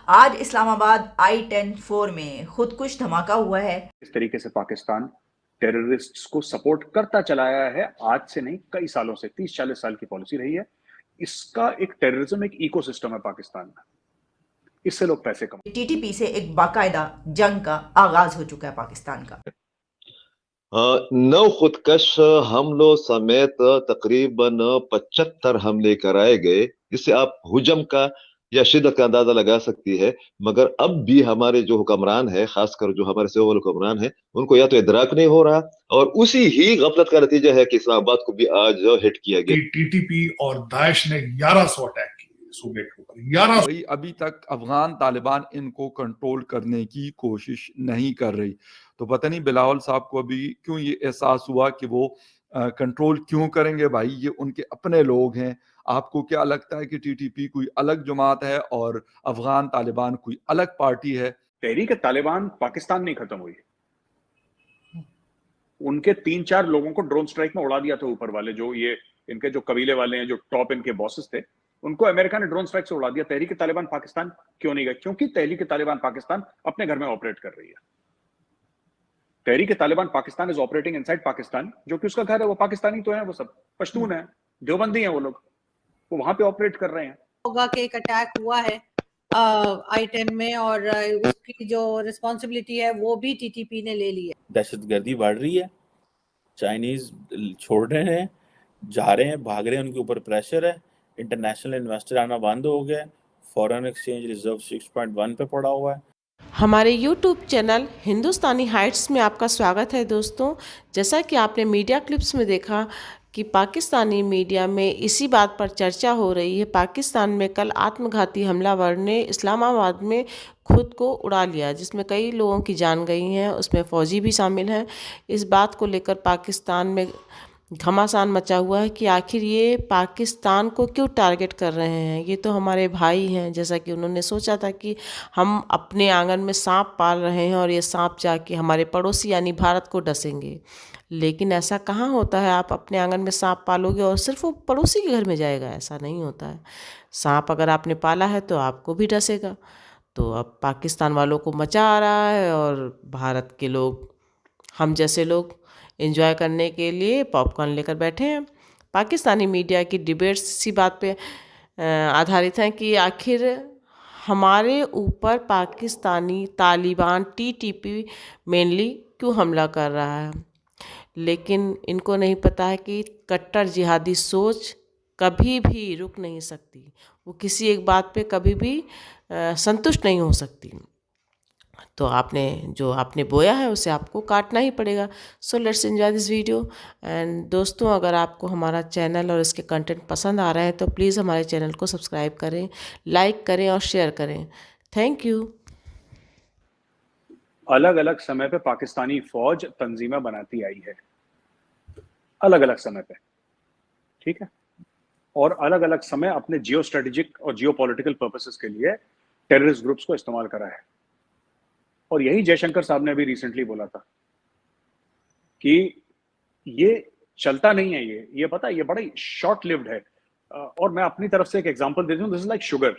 آج اسلام آباد I-10-4 میں خودکش دھماکہ ہوا ہے۔ اس طریقے سے پاکستان ٹیررسٹس کو سپورٹ کرتا چلا آیا ہے، آج سے نہیں کئی سالوں سے، 30-40 سال کی پالیسی رہی ہے۔ اس کا ایک ٹیررزم ایک ایکو سسٹم ہے پاکستان میں، اس سے لوگ پیسے کماتے ہیں۔ ٹی ٹی پی سے ایک باقاعدہ جنگ کا آغاز ہو چکا ہے پاکستان کا۔ 9 خودکش حملوں سمیت تقریباً 75 حملے کرائے گئے، جس سے آپ حجم کا یا شدت کا اندازہ لگا سکتی ہے۔ مگر اب بھی ہمارے جو حکمران ہیں، خاص کر جو ہمارے سول حکمران ہیں، ان کو یا تو ادراک نہیں ہو رہا، اور اسی ہی غفلت کا نتیجہ ہے کہ اسلام آباد کو بھی آج ہٹ کیا گیا۔ ٹی ٹی پی اور داعش نے 1100 اٹیک کیے صوبے کے اوپر، 1100۔ ابھی تک افغان طالبان ان کو کنٹرول کرنے کی کوشش نہیں کر رہی، تو پتہ نہیں بلاول صاحب کو ابھی کیوں یہ احساس ہوا کہ وہ کنٹرول کیوں کریں گے؟ بھائی یہ ان کے اپنے لوگ ہیں۔ آپ کو کیا لگتا ہے کہ ٹی ٹی پی کوئی الگ جماعت ہے اور افغان طالبان کوئی الگ پارٹی ہے؟ تحریک طالبان پاکستان نہیں ختم ہوئی، ان کے 3-4 لوگوں کو ڈرون سٹرائک میں اڑا دیا تھا اوپر والے، جو یہ ان کے جو قبیلے والے ہیں، جو ٹاپ ان کے باسز تھے، ان کو امریکہ نے ڈرون سٹرائک سے اڑا دیا۔ تحریک طالبان پاکستان کیوں نہیں گئے؟ کیونکہ تحریک طالبان پاکستان اپنے گھر میں آپریٹ کر رہی ہے۔ Tehreek Taliban Pakistan is operating inside Pakistan, جو کہ اس کا گھر ہے، وہ پاکستانی تو ہیں، وہ سب پشتون ہیں، دیوبندی ہیں، وہ لوگ وہ وہاں پہ آپریٹ کر رہے ہیں۔ ہوگا کہ ایک اٹیک ہوا ہے I-10 میں، اور اس کی جو رسپانسبلٹی ہے وہ بھی ٹی ٹی پی نے لے لی ہے۔ دہشت گردی بڑھ رہی ہے، چائنیز چھوڑ رہے ہیں، جا رہے ہیں، بھاگ رہے ہیں، ان کے اوپر پریشر ہے، انٹرنیشنل انویسٹر آنا بند ہو گیا، فورن ایکسچینج ریزرو 6.1 پہ پڑا ہوا ہے۔ ہمارے یوٹیوب چینل ہندوستانی ہائٹس میں آپ کا سواگت ہے دوستوں۔ جیسا کہ آپ نے میڈیا کلپس میں دیکھا کہ پاکستانی میڈیا میں اسی بات پر چرچا ہو رہی ہے، پاکستان میں کل آتم گھاتی حملہ ور نے اسلام آباد میں خود کو اڑا لیا، جس میں کئی لوگوں کی جان گئی ہیں، اس میں فوجی بھی شامل ہیں۔ اس بات کو لے کر پاکستان میں گھماسان مچا ہوا ہے کہ آخر یہ پاکستان کو کیوں ٹارگٹ کر رہے ہیں، یہ تو ہمارے بھائی ہیں۔ جیسا کہ انہوں نے سوچا تھا کہ ہم اپنے آنگن میں سانپ پال رہے ہیں اور یہ سانپ جا کے ہمارے پڑوسی یعنی بھارت کو ڈسیں گے، لیکن ایسا کہاں ہوتا ہے؟ آپ اپنے آنگن میں سانپ پالو گے اور صرف وہ پڑوسی کے گھر میں جائے گا؟ ایسا نہیں ہوتا ہے۔ سانپ اگر آپ نے پالا ہے تو آپ کو بھی ڈسے گا۔ تو اب پاکستان والوں کو مچا آ رہا ہے، اور بھارت کے لوگ، ہم جیسے لوگ انجوائے کرنے کے لیے پاپ کارن لے کر بیٹھے ہیں۔ پاکستانی میڈیا کی ڈیبیٹس اسی بات پہ آدھارت ہیں کہ آخر ہمارے اوپر Pakistani Taliban T T P mainly کیوں حملہ کر رہا ہے، لیکن ان کو نہیں پتہ ہے کہ کٹر جہادی سوچ کبھی بھی رک نہیں سکتی، وہ کسی ایک بات پہ کبھی بھی سنتشٹ نہیں ہو سکتی۔ تو آپ نے جو آپ نے بویا ہے اسے آپ کو کاٹنا ہی پڑے گا۔ So let's enjoy this video. And دوستوں، اگر آپ کو ہمارا چینل اور اس کے کنٹینٹ پسند آ رہے ہیں تو پلیز ہمارے چینل کو سبسکرائب کریں، لائک کریں اور شیئر کریں۔ Thank you. الگ الگ سمے پہ پاکستانی فوج تنظیمیں بناتی آئی ہے، الگ الگ سمے پہ، ٹھیک ہے، اور الگ الگ سمے اپنے جیو اسٹریٹجک اور جیو پولیٹیکل پرپسز کے لیے ٹیررسٹ گروپس کو استعمال کرا ہے۔ اور یہی جے شنکر صاحب نے ابھی ریسنٹلی بولا تھا کہ یہ چلتا نہیں ہے، یہ پتا یہ بڑا شارٹ لیوڈ ہے۔ اور میں اپنی طرف سے ایک ایگزامپل دیتا ہوں، دس از لائک شوگر۔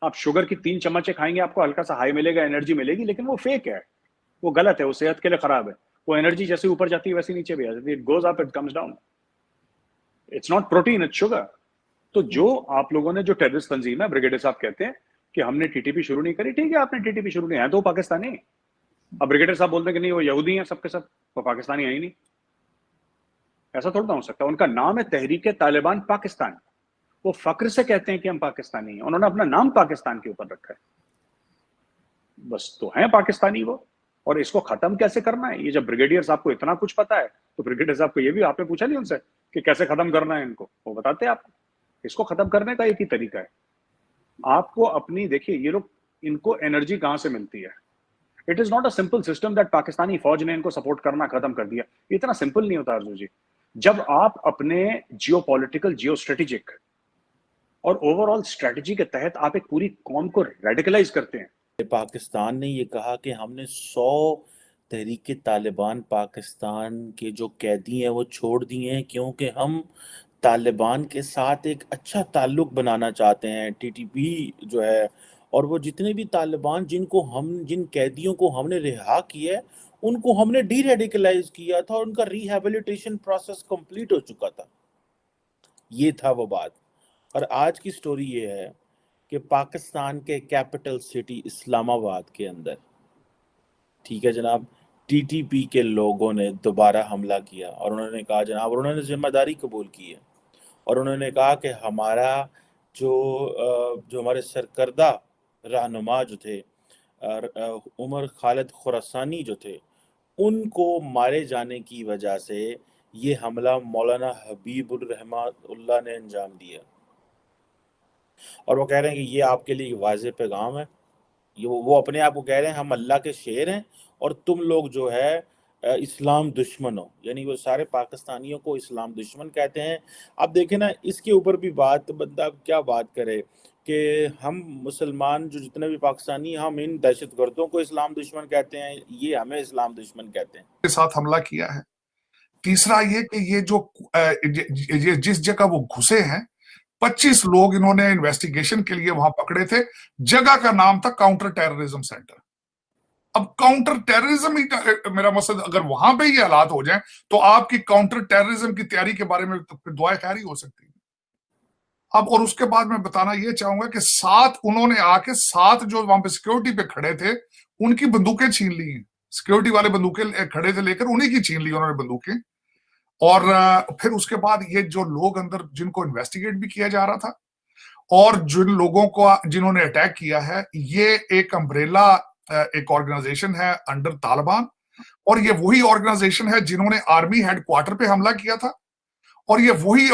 آپ شوگر کی 3 چمچیں کھائیں گے، آپ کو ہلکا سا ہائی ملے گا، انرجی ملے گی، لیکن وہ فیک ہے، وہ غلط ہے، وہ صحت کے لیے خراب ہے۔ وہ انرجی جیسے اوپر جاتی ہے ویسے نیچے بھی آ جاتی ہے، it goes up, it comes down, it's not protein, it's sugar. تو جو آپ لوگوں نے جو ٹیررسٹ تنظیم ہے، بریگیڈیئر صاحب کہتے ہیں کہ ہم نے ٹی ٹی پی شروع نہیں کری، ٹھیک ہے، آپ نے ٹی ٹی پی شروع نہیں ہے تو وہ پاکستانی۔ اب بریگیڈیئر صاحب بولتے ہیں کہ نہیں وہ یہودی ہیں سب کے سب، وہ پاکستانی ہیں ہی نہیں، ایسا تھوڑا ہو سکتا۔ ان کا نام ہے تحریک طالبان پاکستان، وہ فخر سے کہتے ہیں کہ ہم پاکستانی ہیں، انہوں نے اپنا نام پاکستان کے اوپر رکھا ہے، بس تو ہیں پاکستانی وہ۔ اور اس کو ختم کیسے کرنا ہے، یہ جب بریگیڈیئر صاحب کو اتنا کچھ پتا ہے تو بریگیڈیئر صاحب کو یہ بھی آپ نے پوچھا نہیں ان سے کہ کیسے ختم کرنا ہے ان کو، وہ بتاتے ہیں آپ کو۔ اس کو ختم کرنے کا ایک ہی طریقہ ہے، آپ کو اپنی، دیکھیے یہ لوگ، ان کو انرجی کہاں سے ملتی ہے؟ It is not a simple system that Pakistani فوج نے ان کو سپورٹ کرنا ختم کر دیا، یہ اتنا سمپل نہیں ہوتا ارجو جی۔ جب آپ اپنے جیو پولیٹیکل، جیو اسٹریٹجک اور اوور آل اسٹریٹجی کے تحت آپ ایک پوری قوم کو ریڈیکلائز کرتے ہیں۔ پاکستان نے یہ کہا کہ ہم نے 100 تحریک طالبان پاکستان کے جو قیدی ہیں وہ چھوڑ دیے ہیں، کیونکہ ہم طالبان کے ساتھ ایک اچھا تعلق بنانا چاہتے ہیں۔ ٹی ٹی پی جو ہے اور وہ جتنے بھی طالبان جن قیدیوں کو ہم نے رہا کیا ہے ان کو ہم نے ڈی ریڈیکلائز کیا تھا اور ان کا ریہیبلیٹیشن پروسیس کمپلیٹ ہو چکا تھا. یہ تھا وہ بات. اور آج کی سٹوری یہ ہے کہ پاکستان کے کیپٹل سٹی اسلام آباد کے اندر، ٹھیک ہے جناب، ٹی ٹی پی کے لوگوں نے دوبارہ حملہ کیا اور انہوں نے کہا جناب، اور انہوں نے ذمہ داری قبول کی ہے اور انہوں نے کہا کہ ہمارا جو ہمارے سرکردہ رہنما جو تھے عمر خالد خراسانی جو تھے، ان کو مارے جانے کی وجہ سے یہ حملہ مولانا حبیب الرحمن اللہ نے انجام دیا. اور وہ کہہ رہے ہیں کہ یہ آپ کے لیے واضح پیغام ہے. وہ اپنے آپ کو کہہ رہے ہیں ہم اللہ کے شیر ہیں اور تم لوگ جو ہے اسلام دشمن ہو، یعنی وہ سارے پاکستانیوں کو اسلام دشمن کہتے ہیں. اب دیکھیں نا، اس کے اوپر بھی بندہ کیا بات کرے کہ ہم مسلمان جو جتنے بھی پاکستانی، ہم ان دہشت گردوں کو اسلام دشمن کہتے ہیں، یہ ہمیں اسلام دشمن کہتے ہیں. کے ساتھ حملہ کیا ہے. تیسرا یہ کہ یہ جو جس جگہ وہ گھسے ہیں 25 لوگ انہوں نے انویسٹیگیشن کے لیے وہاں پکڑے تھے. جگہ کا نام تھا کاؤنٹر ٹیررزم سینٹر. اب کاؤنٹر ٹیررزم ہی میرا مقصد، اگر وہاں پہ یہ حالات ہو جائیں تو آپ کی کاؤنٹر ٹیررزم کی تیاری کے بارے میں دعائیں خیر ہی ہو سکتی ہے. اب اور اس کے بعد میں بتانا یہ چاہوں گا کہ 7 انہوں نے آ کے 7 جو وہاں پہ سیکیورٹی پہ کھڑے تھے ان کی بندوقیں چھین لی ہیں. سیکیورٹی والے بندوقیں کھڑے تھے لے کر انہیں کی چھین لی انہوں نے بندوقیں. اور پھر اس کے بعد یہ جو لوگ اندر جن کو انویسٹیگیٹ بھی کیا جا رہا تھا اور جن لوگوں کو جنہوں نے اٹیک کیا ہے، یہ ایک امبریلا ایک آرگنائزیشن ہے انڈر طالبان، اور یہ وہی آرگنائزیشن ہے جنہوں نے آرمی ہیڈ کوارٹر پہ حملہ کیا تھا، اور یہ وہی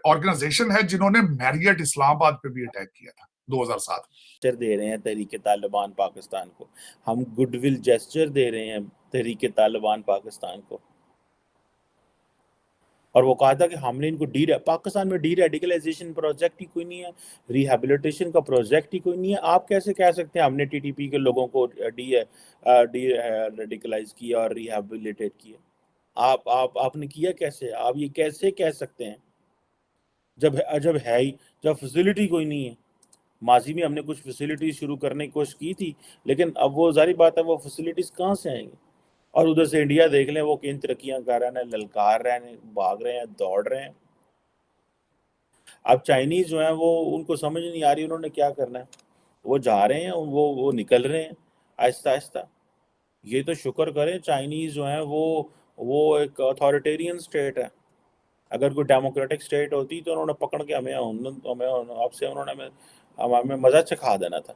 آرگنائزیشن ہے جنہوں نے میریٹ اسلام آباد پہ بھی اٹیک کیا تھا 2007 میں. دے رہے ہیں تحریک طالبان پاکستان کو، ہم گڈ ول جیسچر دے رہے ہیں تحریک طالبان پاکستان کو. اور وہ کہا تھا کہ ہم نے ان کو پاکستان میں ڈی ریڈیکلائزیشن پروجیکٹ ہی کوئی نہیں ہے، ریہیبلیٹیشن کا پروجیکٹ ہی کوئی نہیں ہے. آپ کیسے کہہ سکتے ہیں ہم نے ٹی ٹی پی کے لوگوں کو ڈی ریڈیکلائز کیا اور ریہیبلیٹیٹ کیا؟ آپ نے کیا کیسے؟ آپ یہ کیسے کہہ سکتے ہیں جب ہے ہی، جب فیسلٹی کوئی نہیں ہے؟ ماضی میں ہم نے کچھ فیسلٹی شروع کرنے کی کوشش کی تھی، لیکن اب وہ ظاہری بات ہے وہ فیسلٹیز کہاں سے آئیں گی؟ اور ادھر سے انڈیا دیکھ لیں، وہ کن ترقیاں کر رہے ہیں، للکار رہے ہیں، بھاگ رہے ہیں، دوڑ رہے ہیں. اب چائنیز جو ہیں وہ ان کو سمجھ نہیں آ رہی انہوں نے کیا کرنا ہے، وہ جا رہے ہیں، وہ نکل رہے ہیں آہستہ آہستہ. یہ تو شکر کریں چائنیز جو ہیں وہ ایک اتھارٹیرین سٹیٹ ہے. اگر کوئی ڈیموکریٹک سٹیٹ ہوتی تو انہوں نے پکڑ کے ہمیں مزہ چکھا دینا تھا.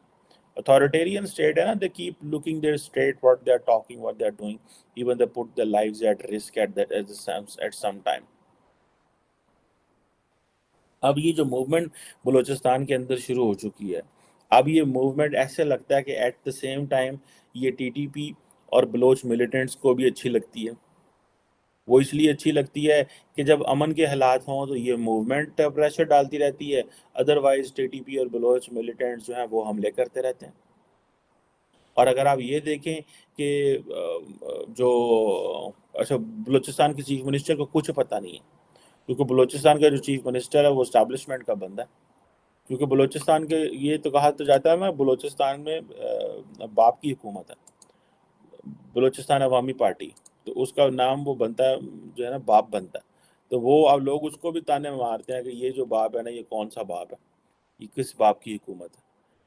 authoritarian state ہے نا, they keep looking their state, what they are talking, what they are doing, even they put their lives at risk at some time. اب یہ جو موومنٹ بلوچستان کے اندر شروع ہو چکی ہے، اب یہ موومنٹ ایسے لگتا ہے کہ ایٹ دا سیم ٹائم یہ ٹی ٹی پی اور بلوچ ملیٹنٹس کو بھی اچھی لگتی ہے. وہ اس لیے اچھی لگتی ہے کہ جب امن کے حالات ہوں تو یہ موومنٹ پریشر ڈالتی رہتی ہے، ادروائز ٹی ٹی پی اور بلوچ ملیٹنٹس جو ہیں وہ حملے کرتے رہتے ہیں. اور اگر آپ یہ دیکھیں کہ اچھا بلوچستان کے چیف منسٹر کو کچھ پتہ نہیں ہے، کیونکہ بلوچستان کا جو چیف منسٹر ہے وہ اسٹیبلشمنٹ کا بندہ ہے. کیونکہ بلوچستان کے یہ تو کہا تو جاتا ہے میں بلوچستان میں باپ کی حکومت ہے، بلوچستان عوامی پارٹی، تو اس کا نام وہ بنتا ہے جو ہے نا باپ بنتا ہے. تو وہ اب لوگ اس کو بھی تانے مارتے ہیں کہ یہ جو باپ ہے نا یہ کون سا باپ ہے، یہ کس باپ کی حکومت ہے.